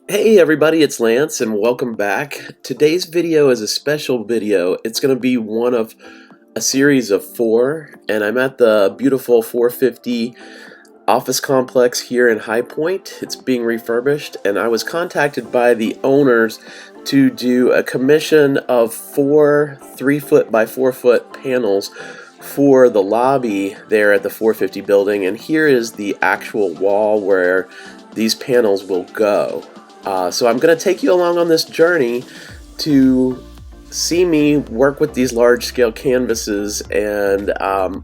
Hey everybody, it's Lance and welcome back. Today's video is a special video. It's going to be one of a series of four, and I'm at the beautiful 450 office complex here in High Point. It's being refurbished, and I was contacted by the owners to do a commission of four 3-foot by 4-foot panels for the lobby there at the 450 building, and here is the actual wall where these panels will go. So I'm going to take you along on this journey to see me work with these large-scale canvases and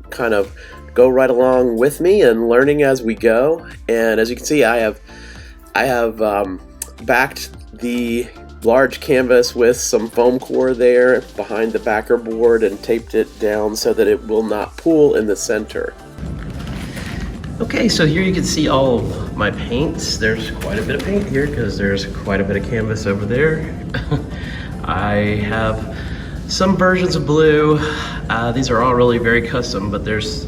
kind of go right along with me and learning as we go. And as you can see, I have backed the large canvas with some foam core there behind the backer board and taped it down so that it will not pool in the center. Okay, so here you can see all of my paints. There's quite a bit of paint here because there's quite a bit of canvas over there. I have some versions of blue. These are all really very custom, but there's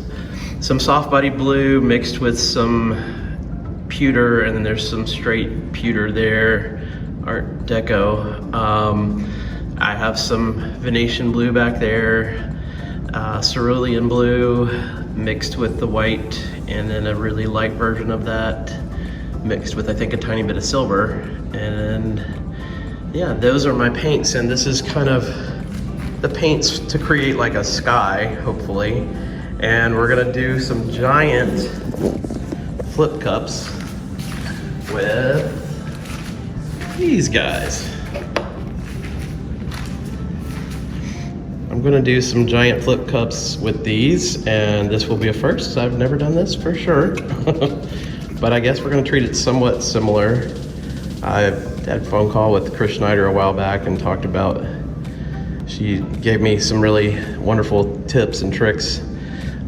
some soft body blue mixed with some pewter, and then there's some straight pewter there, Art Deco. I have some Venetian blue back there, cerulean blue mixed with the white, and then a really light version of that mixed with, I think, a tiny bit of silver. And yeah, those are my paints, and this is kind of the paints to create like a sky, hopefully. And we're gonna do some giant flip cups with these guys. I'm gonna do some giant flip cups with these, and this will be a first. I've never done this for sure, but I guess we're gonna treat it somewhat similar. I had a phone call with Chris Schneider a while back and talked about, she gave me some really wonderful tips and tricks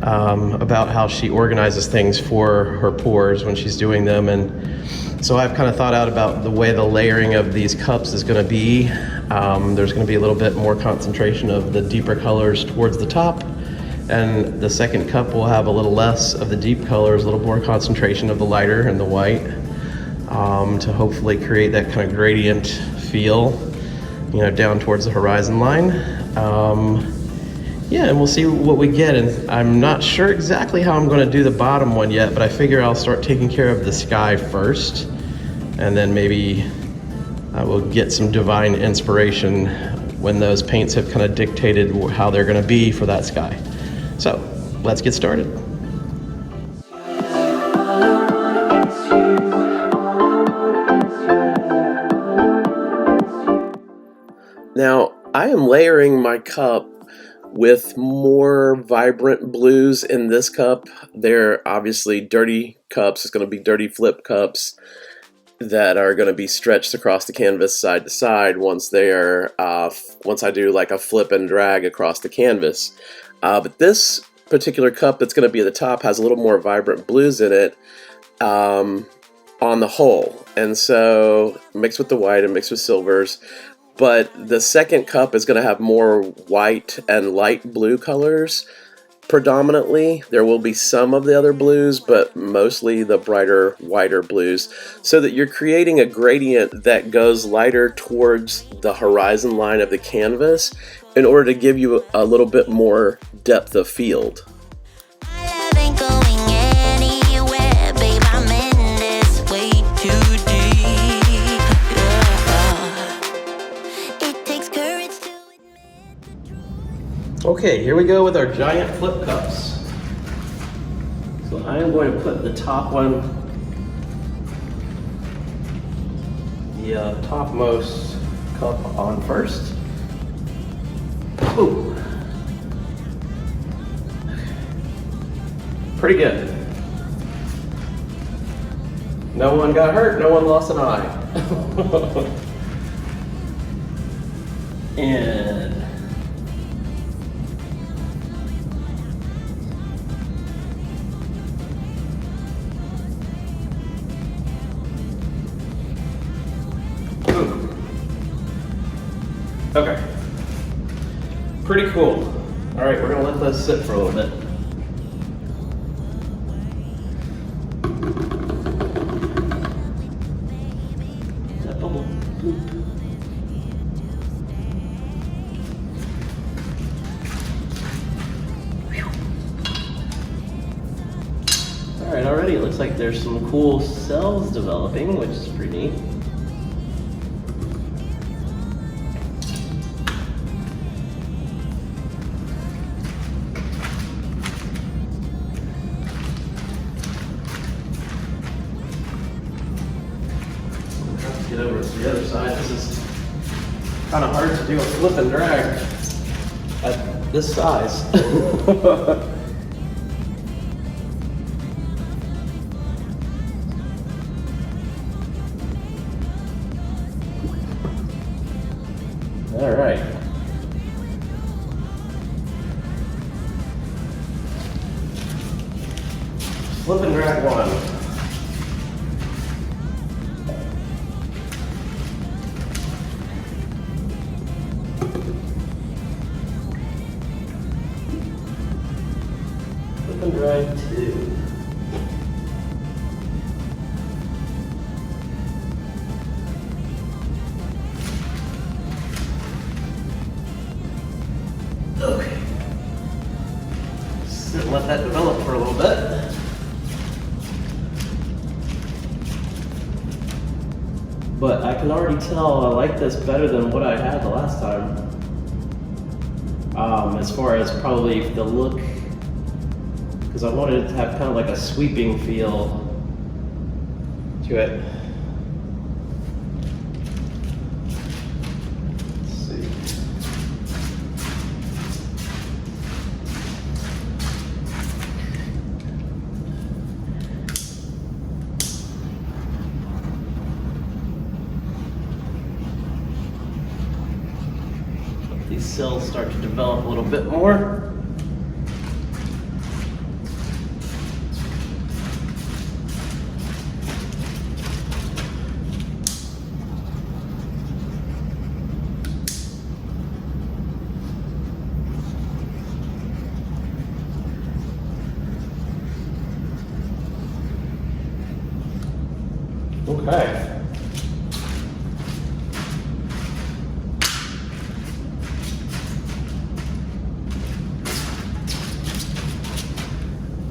about how she organizes things for her pours when she's doing them. And so I've kind of thought out about the way the layering of these cups is going to be. There's going to be a little bit more concentration of the deeper colors towards the top, and the second cup will have a little less of the deep colors, a little more concentration of the lighter and the white, to hopefully create that kind of gradient feel, you know, down towards the horizon line. Yeah, and we'll see what we get. And I'm not sure exactly how I'm going to do the bottom one yet, but I figure I'll start taking care of the sky first, and then maybe I will get some divine inspiration when those paints have kind of dictated how they're going to be for that sky. So let's get started. Now, I am layering my cup with more vibrant blues in this cup. They're obviously dirty cups. It's going to be dirty flip cups that are going to be stretched across the canvas side to side once they are once I do like a flip and drag across the canvas. But this particular cup that's going to be at the top has a little more vibrant blues in it on the whole, and so mixed with the white and mixed with silvers. But the second cup is going to have more white and light blue colors predominantly. There will be some of the other blues, but mostly the brighter, whiter blues, so that you're creating a gradient that goes lighter towards the horizon line of the canvas in order to give you a little bit more depth of field. Okay, here we go with our giant flip cups. So I am going to put the top one, the topmost cup on first. Ooh. Pretty good. No one got hurt, no one lost an eye. And okay, pretty cool. All right, we're gonna let those sit for a little bit. there's some cool cells developing, which is pretty neat. Get over to the other side. This is kind of hard to do a flip and drag at this size. All right. Flip and drag one. Flip and drag two. Okay. Sit and let that develop for a little bit. But I can already tell I like this better than what I had the last time. As far as probably the look, because I wanted it to have kind of like a sweeping feel to it. Let's see. Let these cells start to develop a little bit more. Okay.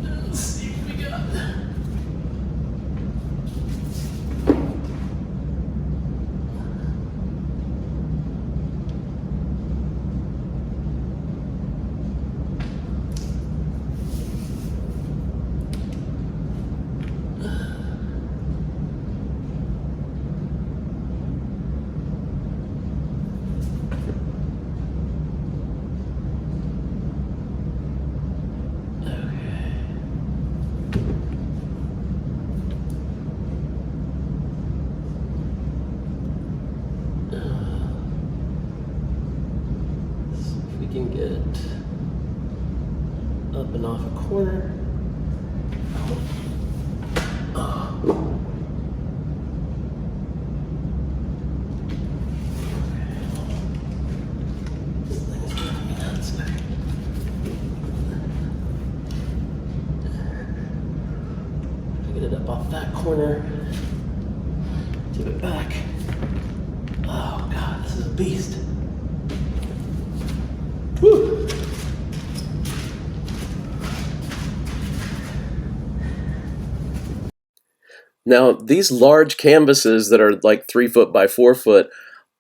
Let's see what we got. Can get up and off a corner. This thing is driving me nuts. Get it up off that corner. Give it back. Oh God, this is a beast. Whew. Now, these large canvases that are like 3 foot by 4 foot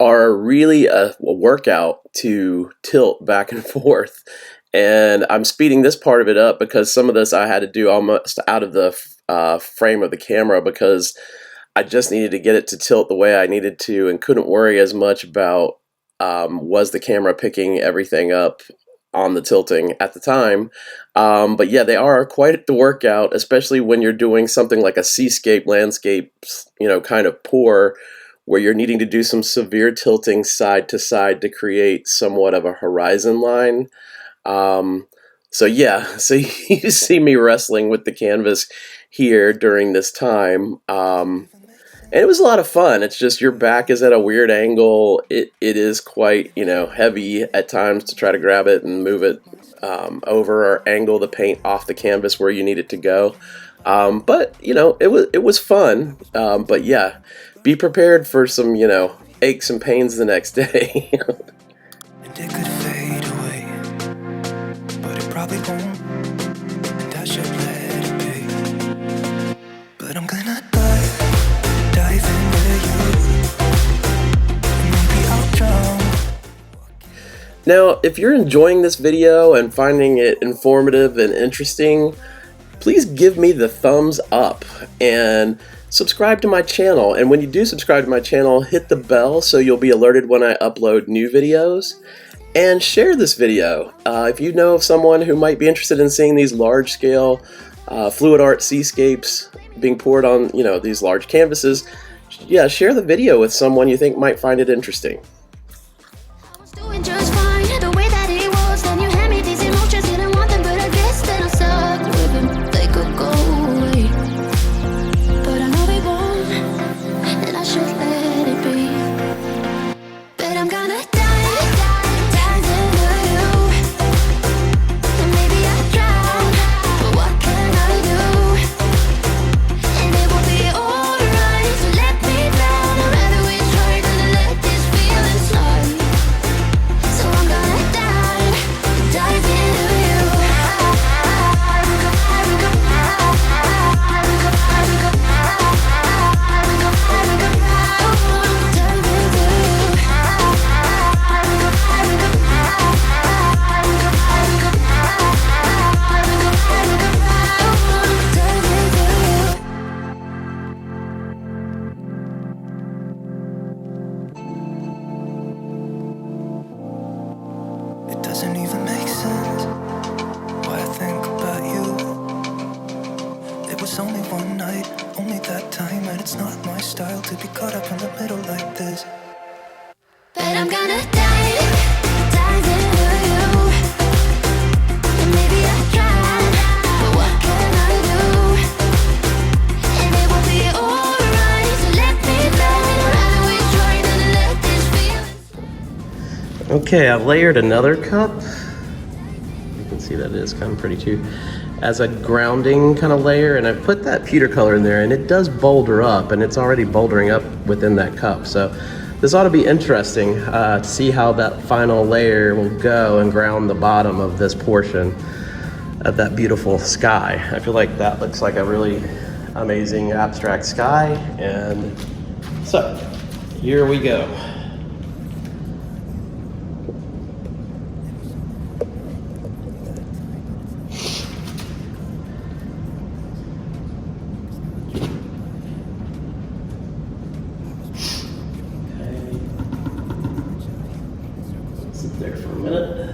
are really a workout to tilt back and forth. And I'm speeding this part of it up because some of this I had to do almost out of the frame of the camera because I just needed to get it to tilt the way I needed to and couldn't worry as much about was the camera picking everything up on the tilting at the time. But yeah, they are quite the workout, especially when you're doing something like a seascape landscape, kind of pour, where you're needing to do some severe tilting side to side to create somewhat of a horizon line. So yeah, so you see me wrestling with the canvas here during this time. And it was a lot of fun. It's just your back is at a weird angle. It is quite, heavy at times to try to grab it and move it over or angle the paint off the canvas where you need it to go. But it was fun. But yeah, be prepared for some aches and pains the next day. And it could fade away, but it probably won't. And I should let it be. Now, if you're enjoying this video and finding it informative and interesting, please give me the thumbs up and subscribe to my channel. And when you do subscribe to my channel, hit the bell so you'll be alerted when I upload new videos. And share this video. If you know of someone who might be interested in seeing these large-scale fluid art seascapes being poured on, these large canvases, yeah, share the video with someone you think might find it interesting. Doesn't even make sense why I think about you. It was only one night, only that time, and it's not my style to be caught up in the middle like this. But I'm gonna dive into you. And maybe I tried, but what can I do? And it will be alright, so let me down. I'd always try to let this feel. Okay, I've layered another cup. You can see that it is kind of pretty too, as a grounding kind of layer, and I've put that pewter color in there, and it does boulder up, and it's already bouldering up within that cup. So this ought to be interesting to see how that final layer will go and ground the bottom of this portion of that beautiful sky. I feel like that looks like a really amazing abstract sky, and so here we go. Sit there for a minute.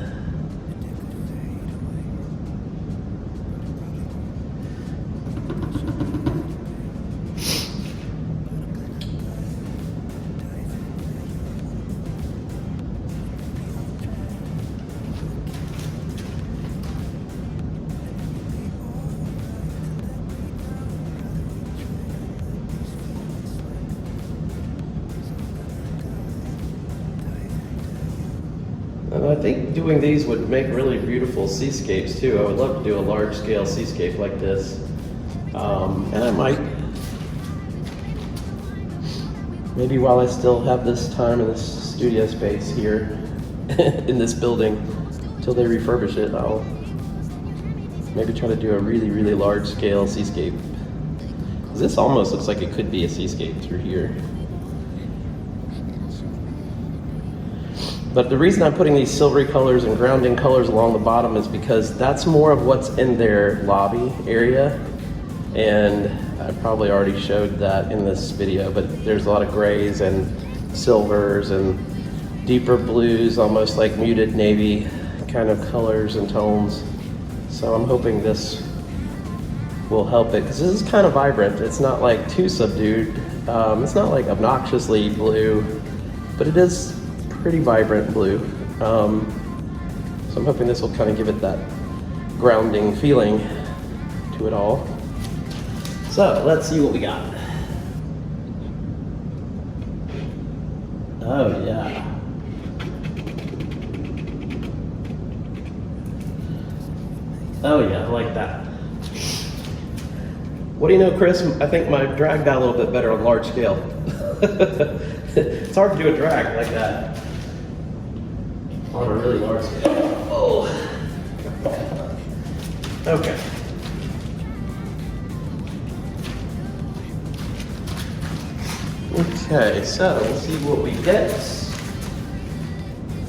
And I think doing these would make really beautiful seascapes too. I would love to do a large scale seascape like this. And I might, maybe while I still have this time in this studio space here in this building, until they refurbish it, I'll maybe try to do a really, really large scale seascape. 'Cause this almost looks like it could be a seascape through here. But the reason I'm putting these silvery colors and grounding colors along the bottom is because that's more of what's in their lobby area. And I probably already showed that in this video, but there's a lot of grays and silvers and deeper blues, almost like muted navy kind of colors and tones. So I'm hoping this will help it, because this is kind of vibrant. It's not like too subdued. It's not like obnoxiously blue, but it is pretty vibrant blue. So I'm hoping this will kind of give it that grounding feeling to it all. So let's see what we got. Oh yeah. Oh yeah, I like that. What do you know, Chris? I think my drag got a little bit better on large scale. It's hard to do a drag like that on a really large scale. Oh. Okay. Okay, so let's see what we get. Let's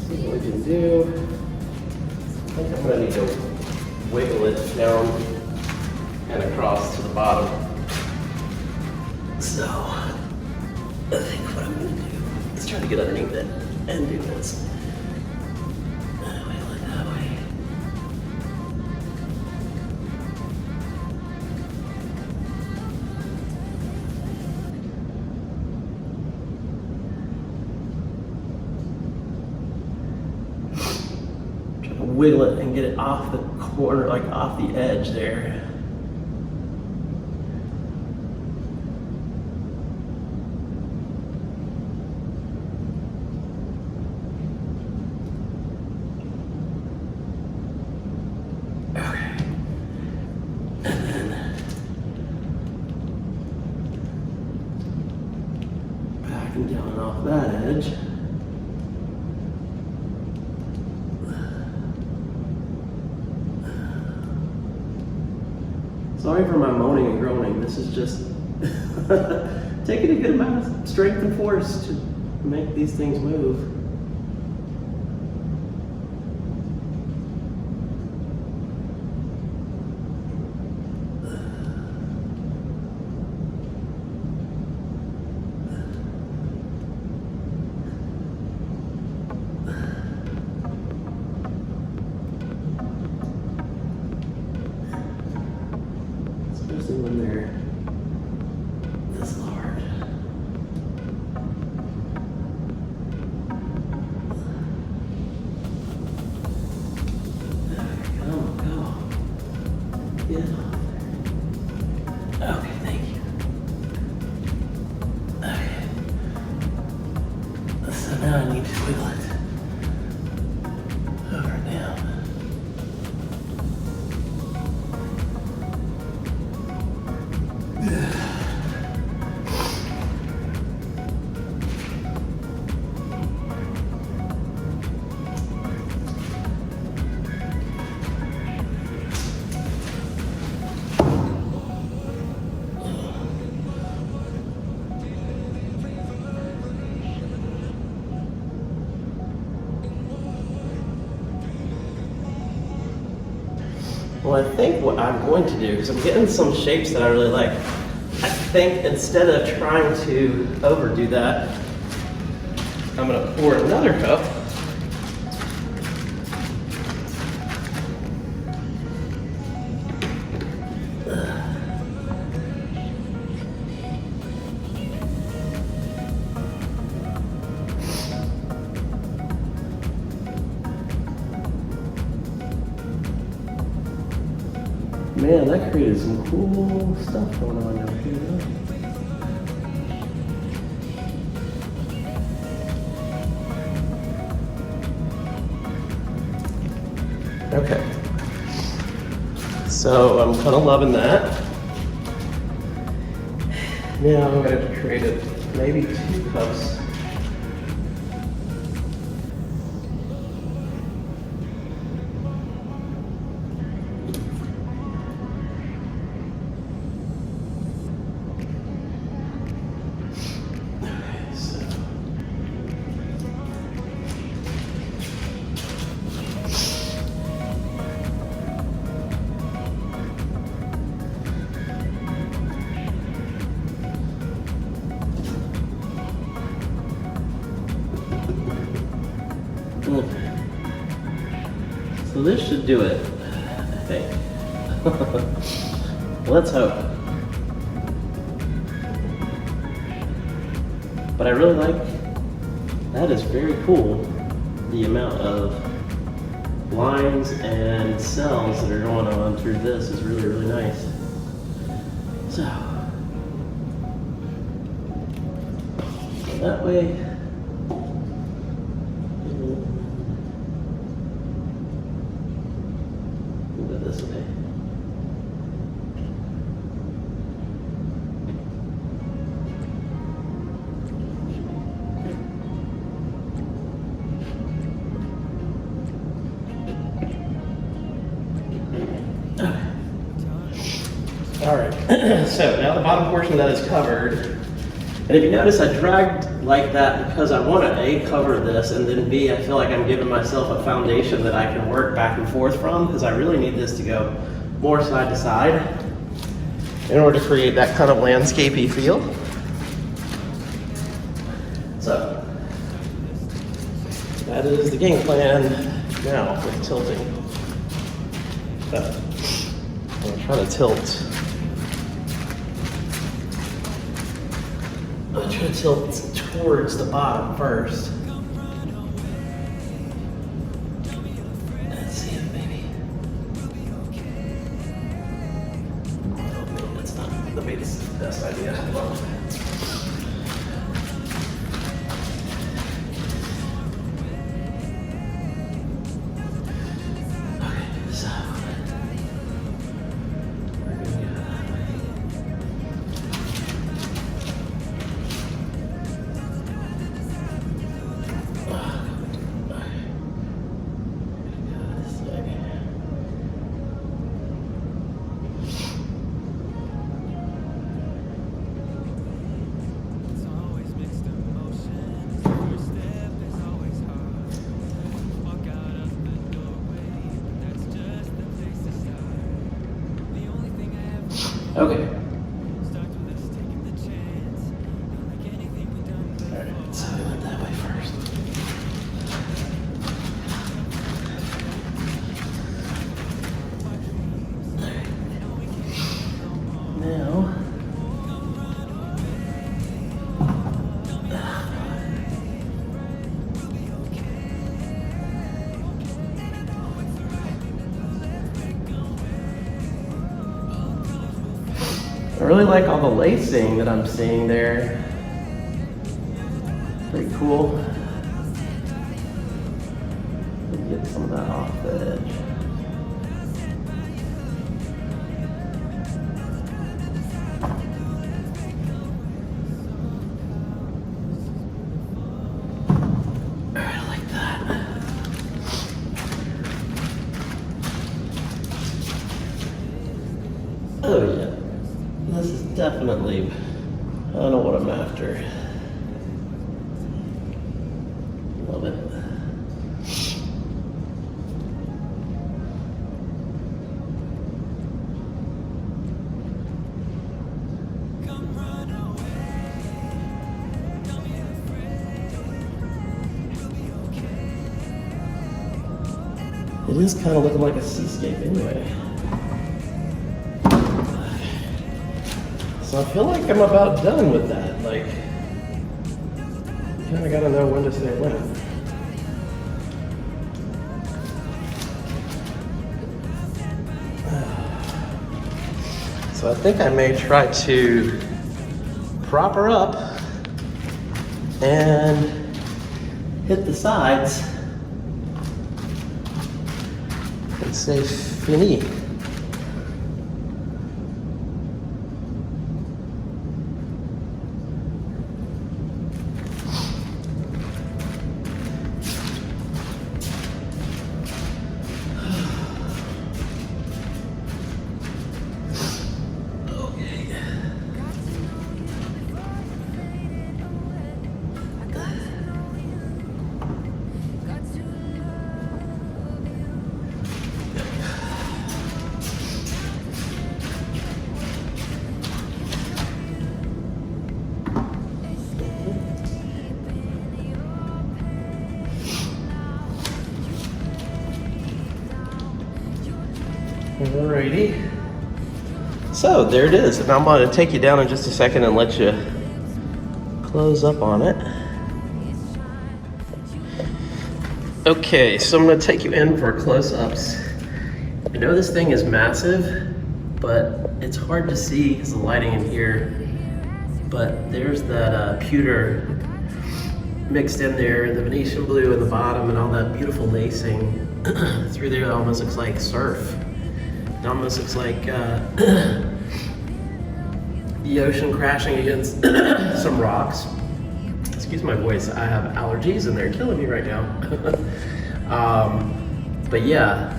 see what we can do, I think I'm gonna need to wiggle it down and across to the bottom. So, I think what I'm gonna do is try to get underneath it and do this. Wiggle it that way. Try to wiggle it and get it off the corner, like off the edge there. Down off that edge. Sorry for my moaning and groaning. This is just taking a good amount of strength and force to make these things move. When they're this large. Go. Get off there. Okay, thank you. Okay. So now I need to wiggle it over and down. Well, I think what I'm going to do, because I'm getting some shapes that I really like, I think instead of trying to overdo that, I'm going to pour another cup. Man, that created some cool stuff going on down here. Okay. So I'm kind of loving that. Now I'm going to create maybe 2 cups. So this should do it, I think. Let's hope. But I really like, that is very cool, the amount of lines and cells that are going on through this is really, really nice. So that way, this way. All right, so now the bottom portion of that is covered. And if you notice, I dragged like that because I want to A, cover this, and then B, I feel like I'm giving myself a foundation that I can work back and forth from, because I really need this to go more side to side in order to create that kind of landscapey feel. So that is the game plan now with tilting. So I'm gonna try to tilt. I'm gonna try to tilt towards the bottom first. Let's see if maybe. Oh, maybe that's not the best idea. Okay. Alright, so I went that way first. Alright. Now. I really like all the lacing that I'm seeing there. Pretty cool. Get some of that off the edge. Alright, I like that. Oh yeah. This is definitely, I don't know what I'm after. Love it. It is kind of looking like a seascape anyway. So I feel like I'm about done with that. Like, you kind of got to know when to say when. So I think I may try to prop her up and hit the sides and say fini. Alrighty. So there it is. And I'm going to take you down in just a second and let you close up on it. Okay, so I'm going to take you in for close-ups. I know this thing is massive, but it's hard to see because the lighting in here. But there's that pewter mixed in there, the Venetian blue at the bottom, and all that beautiful lacing through there. It almost looks like surf. It almost looks like the ocean crashing against some rocks. Excuse my voice, I have allergies and they're killing me right now. But yeah,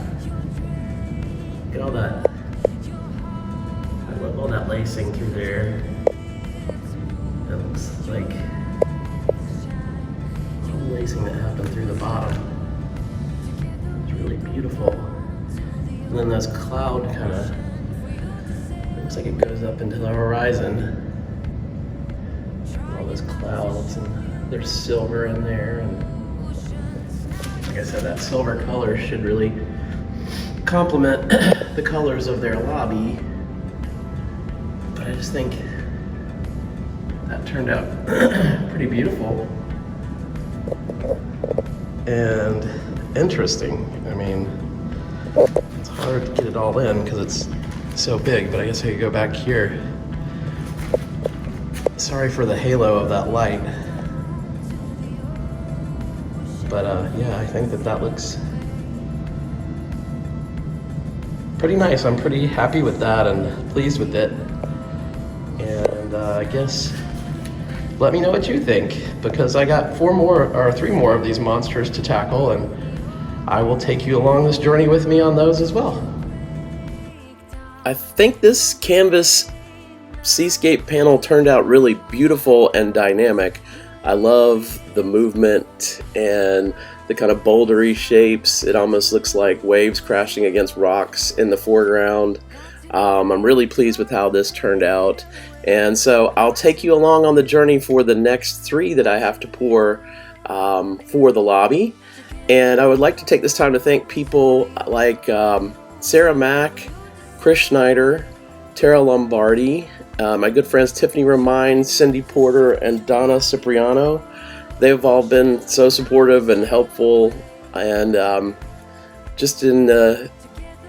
look at all that. I love all that lacing through there. And looks like a little lacing that happened through the bottom. It's really beautiful. And then this cloud kind of looks like it goes up into the horizon. All those clouds, and there's silver in there, and like I said, that silver color should really complement the colors of their lobby. But I just think that turned out pretty beautiful and interesting. I mean, it's hard to get it all in because it's so big, but I guess I could go back here. Sorry for the halo of that light. But yeah, I think that looks pretty nice. I'm pretty happy with that and pleased with it. And I guess let me know what you think, because I got 3 more of these monsters to tackle, and I will take you along this journey with me on those as well. I think this canvas Seascape panel turned out really beautiful and dynamic. I love the movement and the kind of bouldery shapes. It almost looks like waves crashing against rocks in the foreground. I'm really pleased with how this turned out. And so I'll take you along on the journey for the next 3 that I have to pour for the lobby. And I would like to take this time to thank people like Sarah Mack, Chris Schneider, Tara Lombardi, my good friends Tiffany Romine, Cindy Porter, and Donna Cipriano. They've all been so supportive and helpful, and just in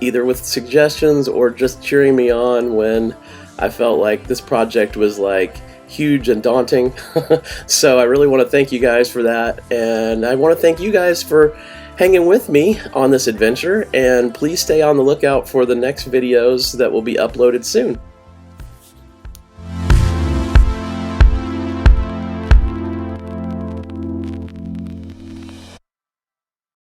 either with suggestions or just cheering me on when I felt like this project was like huge and daunting. So I really want to thank you guys for that, and I want to thank you guys for hanging with me on this adventure, and please stay on the lookout for the next videos that will be uploaded soon.